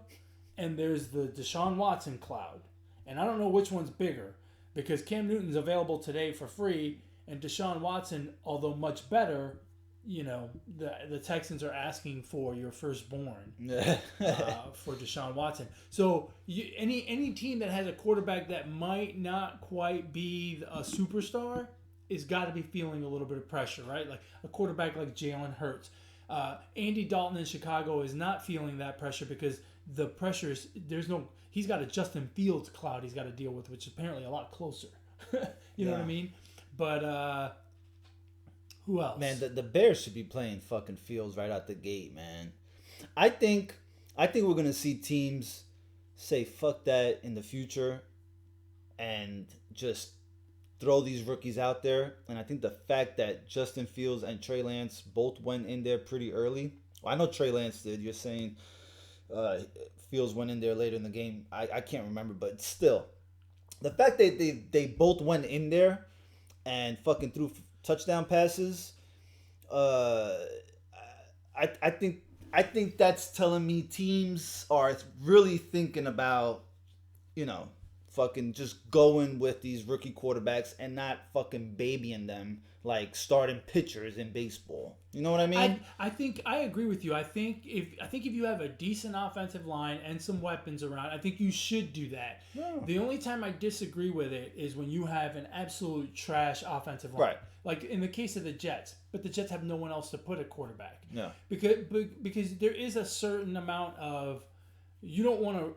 and there's the Deshaun Watson cloud, and I don't know which one's bigger because Cam Newton's available today for free, and Deshaun Watson, although much better, the Texans are asking for your firstborn for Deshaun Watson. So any team that has a quarterback that might not quite be a superstar is got to be feeling a little bit of pressure, right? Like a quarterback like Jalen Hurts. Andy Dalton in Chicago is not feeling that pressure because the pressure is he's got a Justin Fields cloud he's got to deal with, which is apparently a lot closer. You know what I mean? But who else? Man, the Bears should be playing fucking Fields right out the gate, man. I think we're gonna see teams say fuck that in the future and just throw these rookies out there. And I think the fact that Justin Fields and Trey Lance both went in there pretty early. Well, I know Trey Lance did. You're saying Fields went in there later in the game. I can't remember, but still, the fact that they both went in there and fucking threw touchdown passes. I think that's telling me teams are really thinking about, fucking just going with these rookie quarterbacks and not fucking babying them like starting pitchers in baseball. You know what I mean? I think I agree with you. I think if you have a decent offensive line and some weapons around, I think you should do that. Yeah. The only time I disagree with it is when you have an absolute trash offensive line. Right. Like in the case of the Jets, but the Jets have no one else to put at quarterback. Yeah. Because there is a certain amount of you don't want to.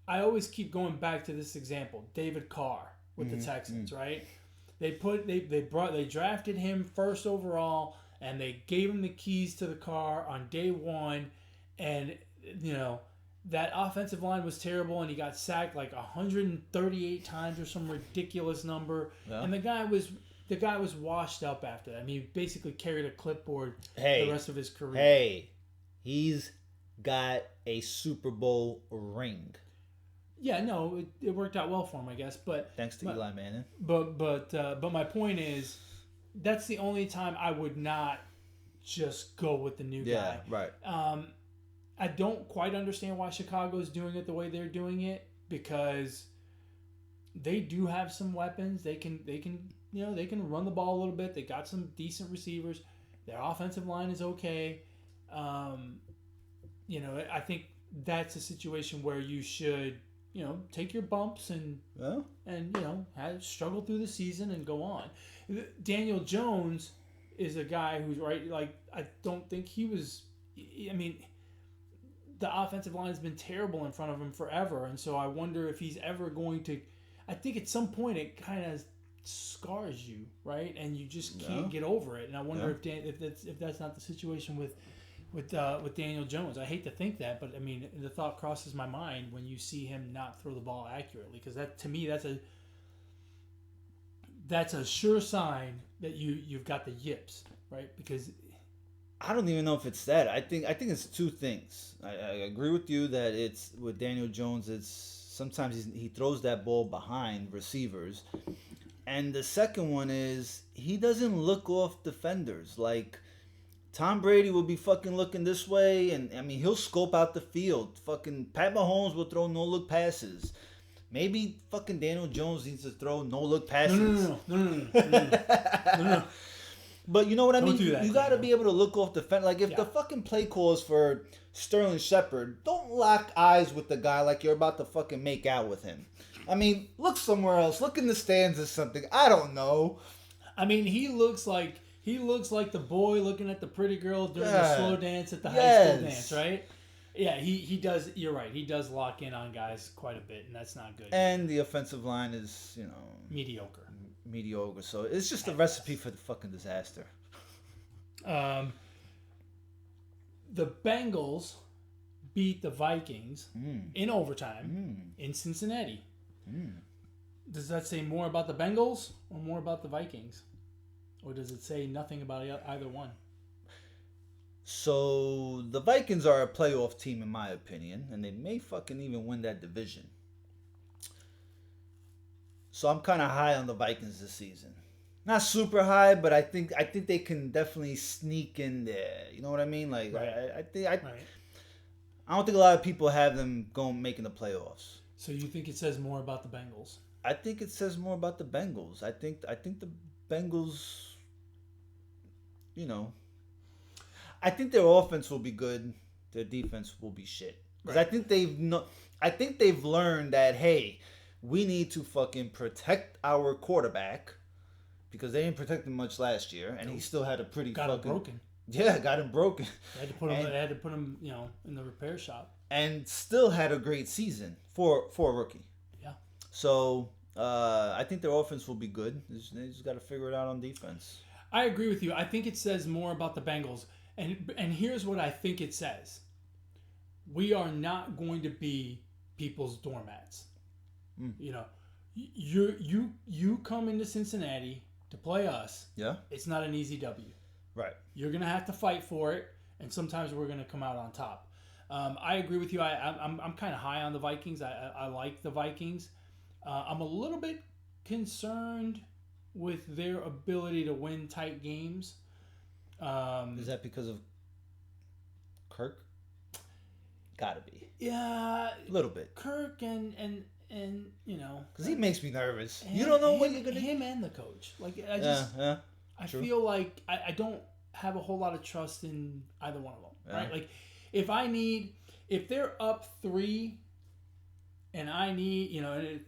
I always keep going back to this example, David Carr with the Texans, right? They drafted him first overall, and they gave him the keys to the car on day one, and that offensive line was terrible, and he got sacked like 138 times or some ridiculous number, and the guy was washed up after that. I mean, he basically carried a clipboard the rest of his career. Hey, he's got a Super Bowl ring. Yeah, no, it worked out well for him, I guess. But thanks to Eli Manning. But my point is, that's the only time I would not just go with the new guy. Yeah, right. I don't quite understand why Chicago's doing it the way they're doing it because they do have some weapons. They can run the ball a little bit. They got some decent receivers. Their offensive line is okay. I think that's a situation where you should. Take your bumps and struggle through the season and go on. Daniel Jones is a guy who's right. Like, I don't think he was. I mean, the offensive line has been terrible in front of him forever, and so I wonder if he's ever going to. I think at some point it kind of scars you, right, and you just can't get over it. And I wonder if that's not the situation with Daniel Jones. I hate to think that, but I mean, the thought crosses my mind when you see him not throw the ball accurately, because that, to me, that's a sure sign that you've got the yips, right? Because I don't even know if it's that. I think it's two things. I agree with you that it's with Daniel Jones. It's sometimes he throws that ball behind receivers, and the second one is he doesn't look off defenders. Like Tom Brady will be fucking looking this way, and I mean he'll scope out the field. Fucking Pat Mahomes will throw no look passes. Maybe fucking Daniel Jones needs to throw no look passes. No. But you know what I mean? You got to be able to look off the fence. Like, if the fucking play calls for Sterling Shepard, don't lock eyes with the guy like you're about to fucking make out with him. I mean, look somewhere else. Look in the stands or something. I don't know. I mean, he looks like the boy looking at the pretty girl during the slow dance at the high school dance, right? Yeah, he does. You're right. He does lock in on guys quite a bit, and that's not good. And the offensive line is, mediocre. So it's just a recipe for the fucking disaster. The Bengals beat the Vikings in overtime in Cincinnati. Does that say more about the Bengals or more about the Vikings? Or does it say nothing about either one? So the Vikings are a playoff team in my opinion, and they may fucking even win that division. So I'm kind of high on the Vikings this season. Not super high, but I think they can definitely sneak in there. You know what I mean? Like I don't think a lot of people have them making the playoffs. So you think it says more about the Bengals? I think it says more about the Bengals. I think the Bengals, I think their offense will be good. Their defense will be shit. Because I think they've learned that, hey, we need to fucking protect our quarterback, because they didn't protect him much last year, and he still had a pretty got him broken. Yeah, got him broken. They had to put him, in the repair shop, and still had a great season for a rookie. Yeah. So I think their offense will be good. They just got to figure it out on defense. I agree with you. I think it says more about the Bengals, and here's what I think it says: we are not going to be people's doormats. You come into Cincinnati to play us. Yeah. It's not an easy W. Right. You're gonna have to fight for it, and sometimes we're gonna come out on top. I agree with you. I'm kind of high on the Vikings. I like the Vikings. I'm a little bit concerned with their ability to win tight games. Is that because of Kirk? Gotta be. Yeah. A little bit. Kirk and because he makes me nervous. You don't know what you're gonna. Him and the coach. Like I feel like I don't have a whole lot of trust in either one of them. Right. Like if they're up 3, and I need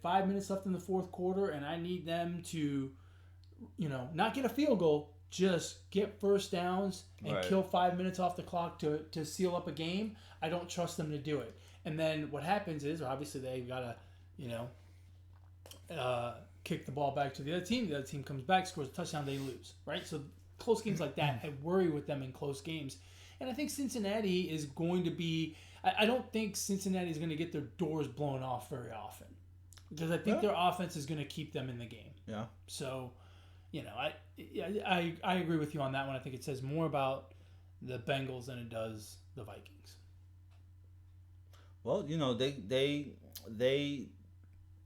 5 minutes left in the fourth quarter, and I need them to, not get a field goal, just get first downs and kill 5 minutes off the clock to seal up a game. I don't trust them to do it. And then what happens is, obviously they've got to, kick the ball back to the other team. The other team comes back, scores a touchdown, they lose, right? So close games like that, I worry with them in close games. And I think Cincinnati is going to be... I don't think Cincinnati is going to get their doors blown off very often, because I think their offense is going to keep them in the game. Yeah. So, I agree with you on that one. I think it says more about the Bengals than it does the Vikings. Well,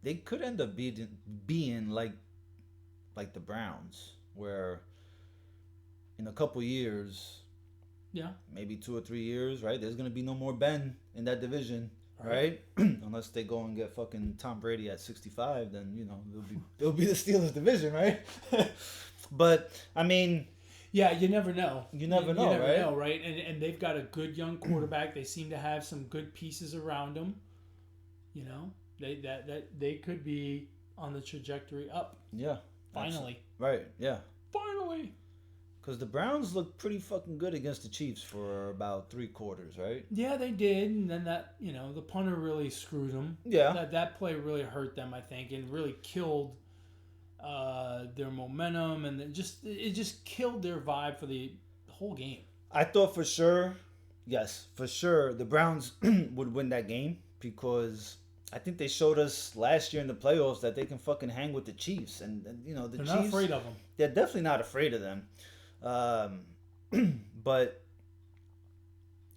they could end up being like the Browns, where in a couple years, maybe 2 or 3 years, right? There's gonna be no more Ben in that division, right? Unless they go and get fucking Tom Brady at 65, then it'll be the Steelers division, right? But I mean, yeah, you never know. You never know, right? And they've got a good young quarterback. They seem to have some good pieces around them. They could be on the trajectory up. Yeah. Finally. Right. Yeah. Finally. Because the Browns looked pretty fucking good against the Chiefs for about 3 quarters, right? Yeah, they did, and then the punter really screwed them. Yeah. That play really hurt them, I think, and really killed their momentum, and it just killed their vibe for the whole game. I thought for sure, the Browns would win that game because I think they showed us last year in the playoffs that they can fucking hang with the Chiefs, and the They're Chiefs. not afraid of them. They're definitely not afraid of them. But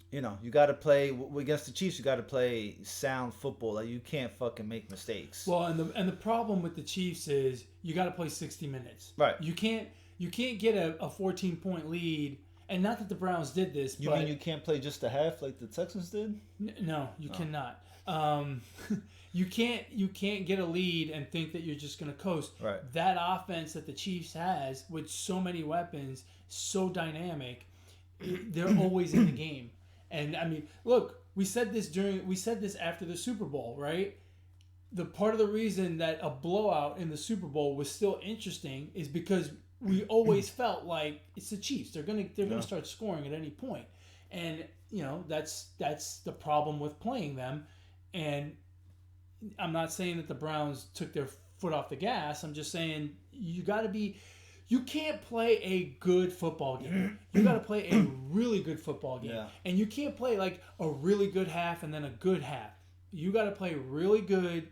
you got to play against the Chiefs. You got to play sound football. Like, you can't fucking make mistakes. Well, and the problem with the Chiefs is you got to play 60 minutes. Right. You can't get a 14-point lead, and not that the Browns did this. You mean you can't play just a half like the Texans did? No, you cannot. You can't get a lead and think that you're just going to coast. Right. That offense that the Chiefs has with so many weapons, so dynamic, they're always in the game. And I mean, look, we said this after the Super Bowl, right? The part of the reason that a blowout in the Super Bowl was still interesting is because we always felt like it's the Chiefs. They're gonna start scoring at any point. And that's the problem with playing them. And I'm not saying that the Browns took their foot off the gas. I'm just saying you can't play a good football game. You got to play a really good football game. Yeah. And you can't play like a really good half and then a good half. You got to play really good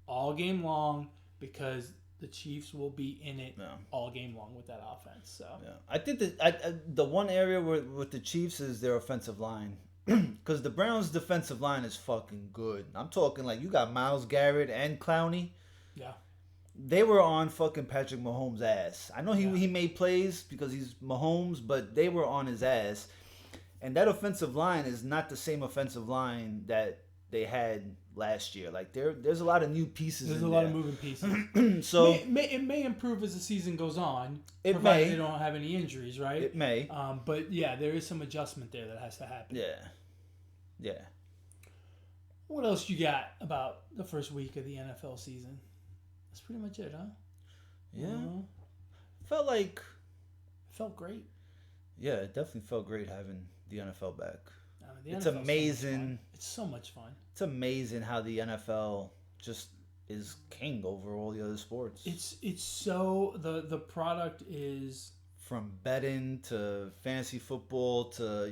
all game long because the Chiefs will be in it all game long with that offense. So I think that the one area with the Chiefs is their offensive line. Because the Browns' defensive line is fucking good. I'm talking like you got Myles Garrett and Clowney. Yeah. They were on fucking Patrick Mahomes' ass. I know he made plays because he's Mahomes, but they were on his ass. And that offensive line is not the same offensive line that they had last year. Like there's a lot of new pieces. There's a lot of moving pieces. So it may improve as the season goes on. It provided may. they don't have any injuries, right? It may. But yeah, there is some adjustment there that has to happen. Yeah. What else you got about the first week of the NFL season? That's pretty much it, huh? Yeah. Felt great. Yeah, it definitely felt great having the NFL back. The It's NFL's amazing. It's so much fun. It's amazing how the NFL just is king over all the other sports. It's so the product is from betting to fantasy football to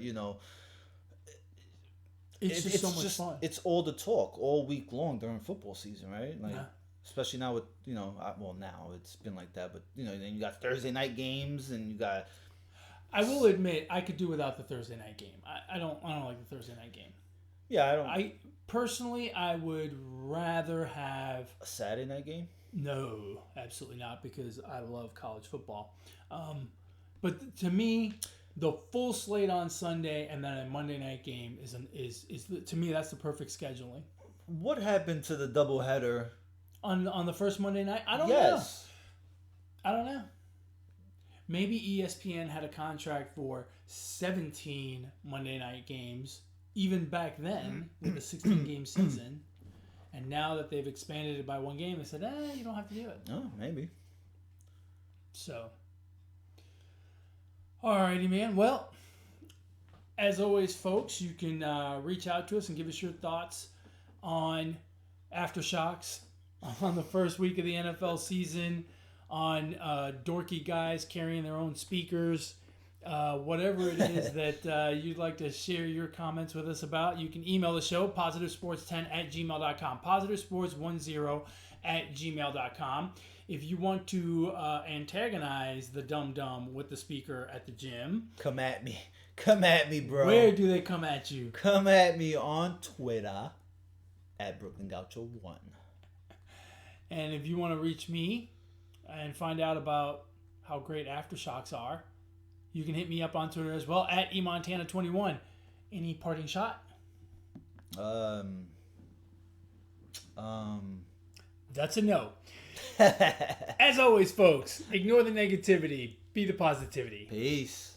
it's just so much fun. It's all the talk all week long during football season, right? Like especially now with now it's been like that, but then you got Thursday night games and you got. I will admit I could do without the Thursday night game. I don't like the Thursday night game. Yeah, I don't. I personally would rather have a Saturday night game. No, absolutely not, because I love college football. But to me, the full slate on Sunday and then a Monday night game is to me that's the perfect scheduling. What happened to the doubleheader on the first Monday night? I don't know. Maybe ESPN had a contract for 17 Monday night games, even back then with a 16-game season. And now that they've expanded it by one game, they said, you don't have to do it. Oh, maybe. So, alrighty, man. Well, as always, folks, you can reach out to us and give us your thoughts on Aftershockz, on the first week of the NFL season, on dorky guys carrying their own speakers, whatever it is that you'd like to share your comments with us about. You can email the show, positivesports10@gmail.com, positivesports10@gmail.com. If you want to antagonize the dum-dum with the speaker at the gym, come at me, bro. Where do they come at you? Come at me on Twitter at Brooklyn Gaucho 1. And if you want to reach me and find out about how great Aftershockz are, you can hit me up on Twitter as well at eMontana21. Any parting shot? That's a no. As always, folks, ignore the negativity. Be the positivity. Peace.